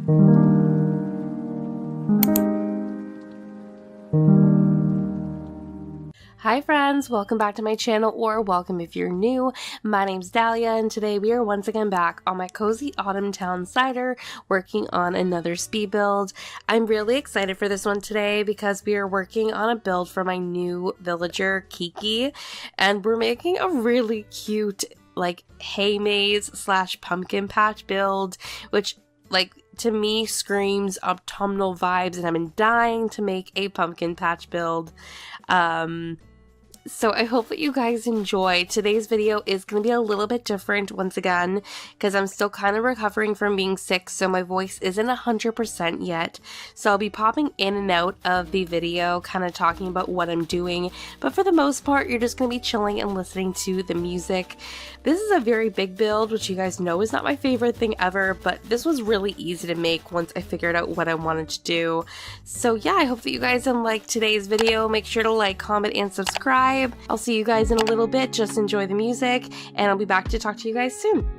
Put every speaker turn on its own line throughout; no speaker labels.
Hi friends, welcome back to my channel, or welcome if you're new. My name's Dalia, and today we are once again back on my cozy autumn town cider working on another speed build. I'm really excited for this one today because we are working on a build for my new villager Kiki, and we're making a really cute like hay maze / pumpkin patch build, which to me screams autumnal vibes, and I've been dying to make a pumpkin patch build. So I hope that you guys enjoy. Today's video is going to be a little bit different once again because I'm still kind of recovering from being sick, so my voice isn't 100% yet. So I'll be popping in and out of the video kind of talking about what I'm doing, but for the most part you're just going to be chilling and listening to the music. This is a very big build, which you guys know is not my favorite thing ever, but this was really easy to make once I figured out what I wanted to do. So yeah, I hope that you guys like today's video. Make sure to like, comment, and subscribe. I'll see you guys in a little bit. Just enjoy the music, and I'll be back to talk to you guys soon.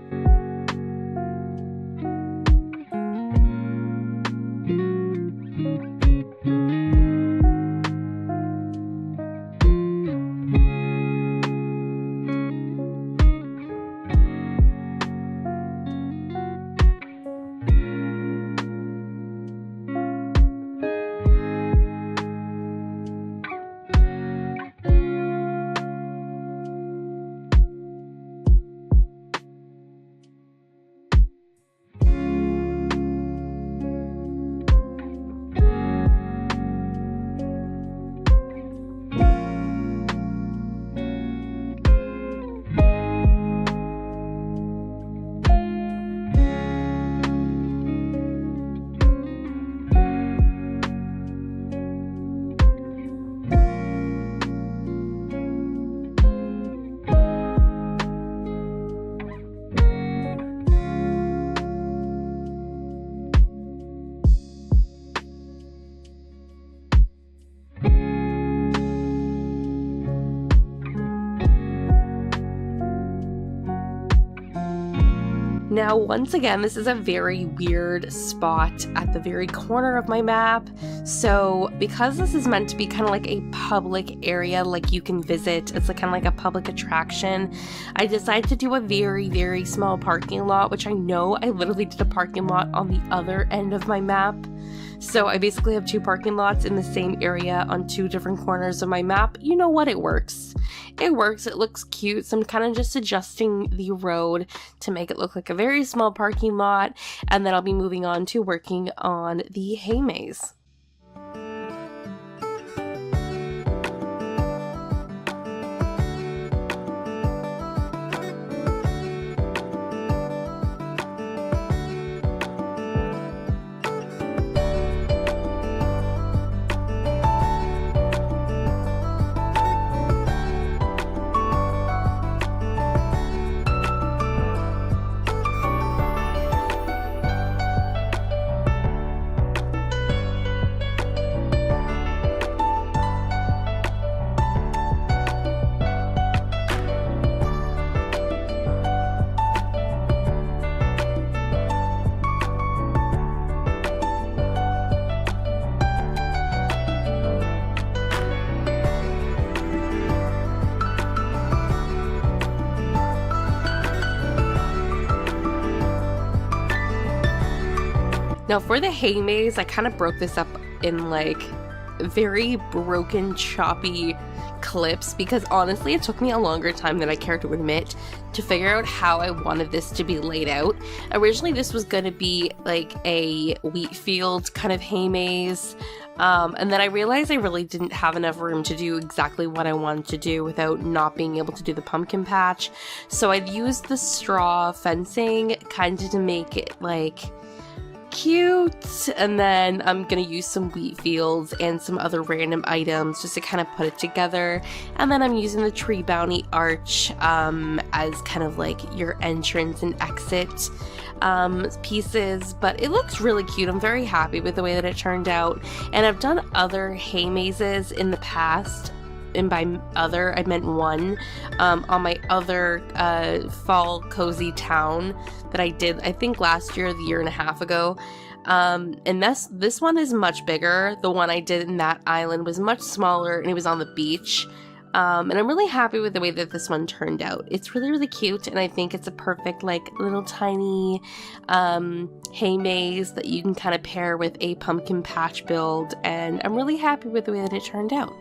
Now, once again, this is a very weird spot at the very corner of my map. So because this is meant to be kind of like a public area, like you can visit, it's like kind of like a public attraction, I decided to do a very, very small parking lot, which I know I literally did a parking lot on the other end of my map. So I basically have two parking lots in the same area on two different corners of my map. You know what? It works. It works. It looks cute. So I'm kind of just adjusting the road to make it look like a very small parking lot. And then I'll be moving on to working on the hay maze. Now for the hay maze, I kind of broke this up in like very broken, choppy clips because honestly it took me a longer time than I care to admit to figure out how I wanted this to be laid out. Originally this was going to be like a wheat field kind of hay maze, and then I realized I really didn't have enough room to do exactly what I wanted to do without not being able to do the pumpkin patch. So I'd used the straw fencing kind of to make it like cute, and then I'm gonna use some wheat fields and some other random items just to kind of put it together. And then I'm using the tree bounty arch as kind of like your entrance and exit pieces, but it looks really cute. I'm very happy with the way that it turned out, and I've done other hay mazes in the past, and by other I meant one, on my other fall cozy town that I did, I think last year or the year and a half ago. And this one is much bigger. The one I did in that island was much smaller, and it was on the beach. And I'm really happy with the way that this one turned out. It's really, really cute, and I think it's a perfect, like, little tiny hay maze that you can kind of pair with a pumpkin patch build, and I'm really happy with the way that it turned out.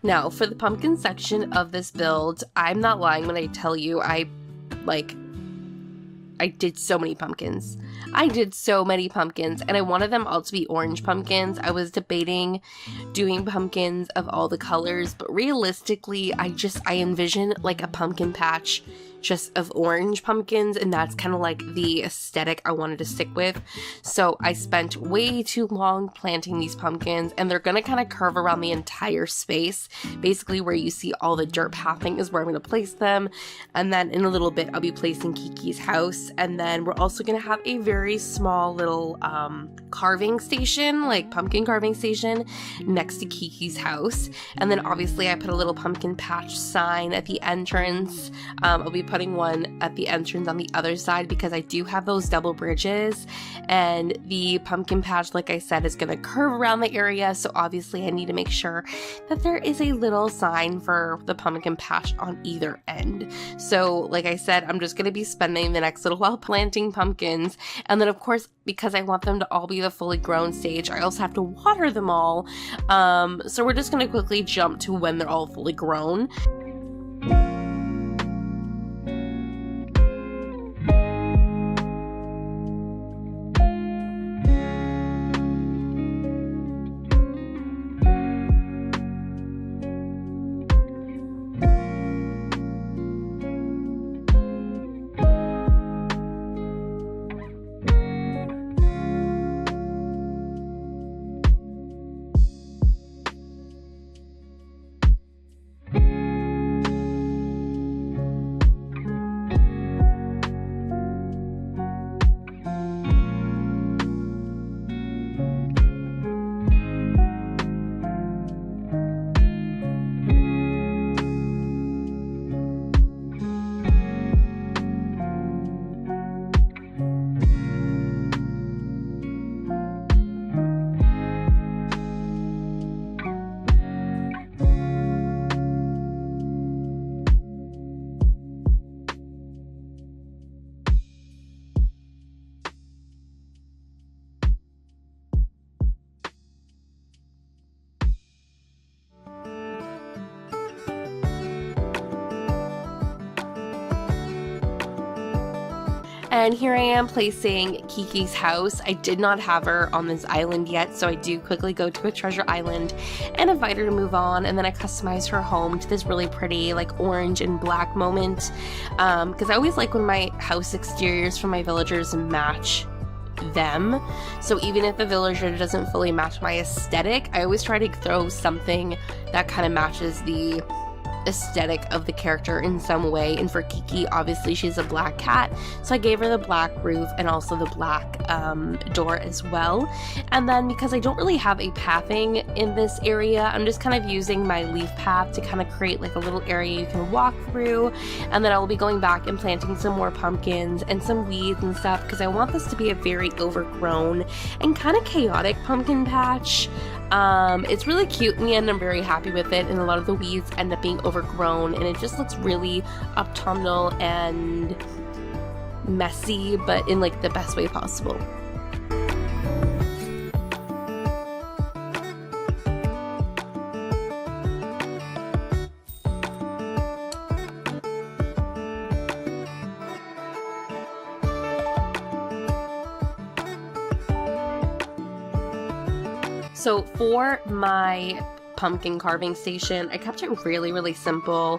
Now, for the pumpkin section of this build, I'm not lying when I tell you I did so many pumpkins. I did so many pumpkins, and I wanted them all to be orange pumpkins. I was debating doing pumpkins of all the colors, but realistically, I envision like a pumpkin patch just of orange pumpkins, and that's kind of like the aesthetic I wanted to stick with. So I spent way too long planting these pumpkins, and they're gonna kind of curve around the entire space. Basically where you see all the dirt pathing is where I'm gonna place them, and then in a little bit I'll be placing Kiki's house, and then we're also gonna have a very small little carving station, like pumpkin carving station next to Kiki's house. And then obviously I put a little pumpkin patch sign at the entrance. I'll be putting one at the entrance on the other side because I do have those double bridges, and the pumpkin patch, like I said, is going to curve around the area, so obviously I need to make sure that there is a little sign for the pumpkin patch on either end. So like I said, I'm just going to be spending the next little while planting pumpkins, and then of course, because I want them to all be the fully grown stage, I also have to water them all. So we're just going to quickly jump to when they're all fully grown. And here I am placing Kiki's house. I did not have her on this island yet, so I do quickly go to a treasure island and invite her to move on, and then I customize her home to this really pretty like orange and black moment, because I always like when my house exteriors for my villagers match them. So even if the villager doesn't fully match my aesthetic, I always try to throw something that kind of matches the aesthetic of the character in some way. And for Kiki, obviously she's a black cat, so I gave her the black roof and also the black door as well. And then because I don't really have a pathing in this area, I'm just kind of using my leaf path to kind of create like a little area you can walk through. And then I will be going back and planting some more pumpkins and some weeds and stuff, because I want this to be a very overgrown and kind of chaotic pumpkin patch. It's really cute in the end. I'm very happy with it, and a lot of the weeds end up being overgrown, and it just looks really autumnal and messy, but in like the best way possible. So for my pumpkin carving station, I kept it really simple,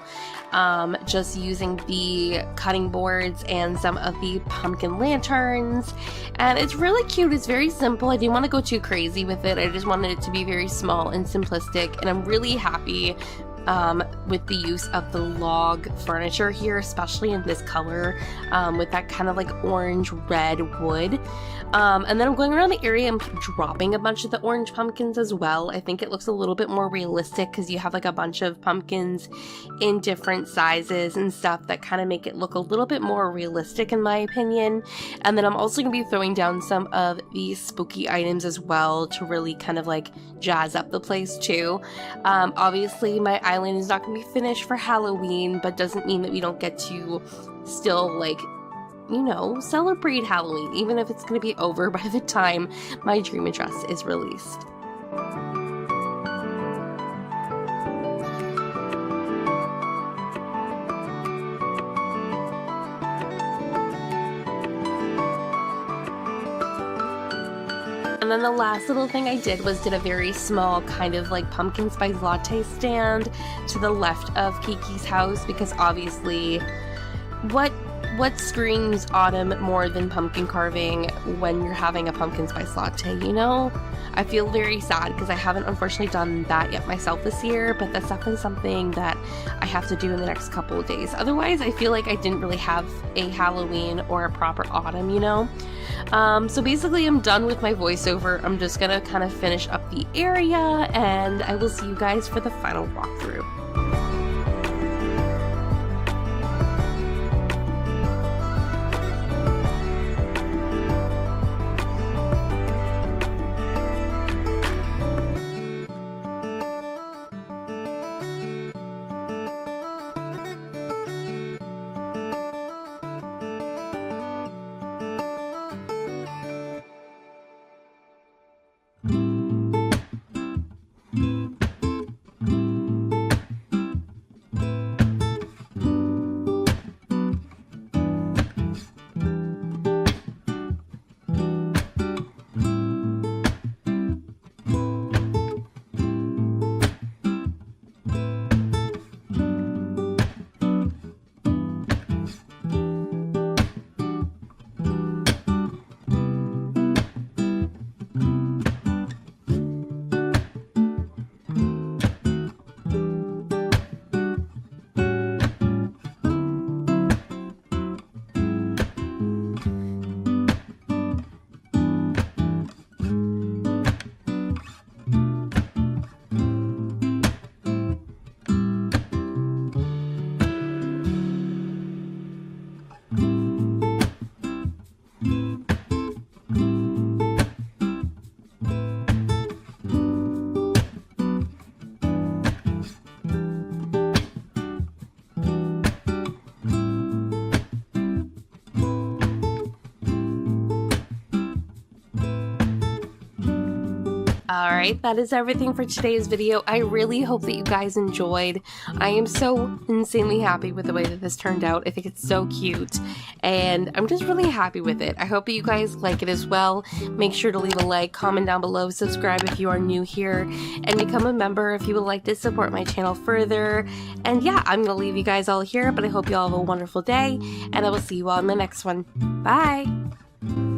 just using the cutting boards and some of the pumpkin lanterns, and it's really cute. It's very simple. I didn't want to go too crazy with it. I just wanted it to be very small and simplistic, and I'm really happy with the use of the log furniture here, especially in this color, with that kind of like orange red wood. And then I'm going around the area and dropping a bunch of the orange pumpkins as well. I think it looks a little bit more realistic because you have like a bunch of pumpkins in different sizes and stuff that kind of make it look a little bit more realistic in my opinion. And then I'm also going to be throwing down some of these spooky items as well to really kind of like jazz up the place too. Obviously my island is not going to be finished for Halloween, but doesn't mean that we don't get to still like, you know, celebrate Halloween, even if it's going to be over by the time my dream address is released. And then the last little thing I did was did a very small kind of like pumpkin spice latte stand to the left of Kiki's house, because obviously what screams autumn more than pumpkin carving when you're having a pumpkin spice latte, you know? I feel very sad because I haven't unfortunately done that yet myself this year, but that's definitely something that I have to do in the next couple of days. Otherwise, I feel like I didn't really have a Halloween or a proper autumn, you know? So basically I'm done with my voiceover. I'm just gonna kind of finish up the area, and I will see you guys for the final walkthrough. Alright, that is everything for today's video. I really hope that you guys enjoyed. I am so insanely happy with the way that this turned out. I think it's so cute, and I'm just really happy with it. I hope that you guys like it as well. Make sure to leave a like, comment down below, subscribe if you are new here, and become a member if you would like to support my channel further. And yeah, I'm gonna leave you guys all here, but I hope you all have a wonderful day, and I will see you all in the next one. Bye!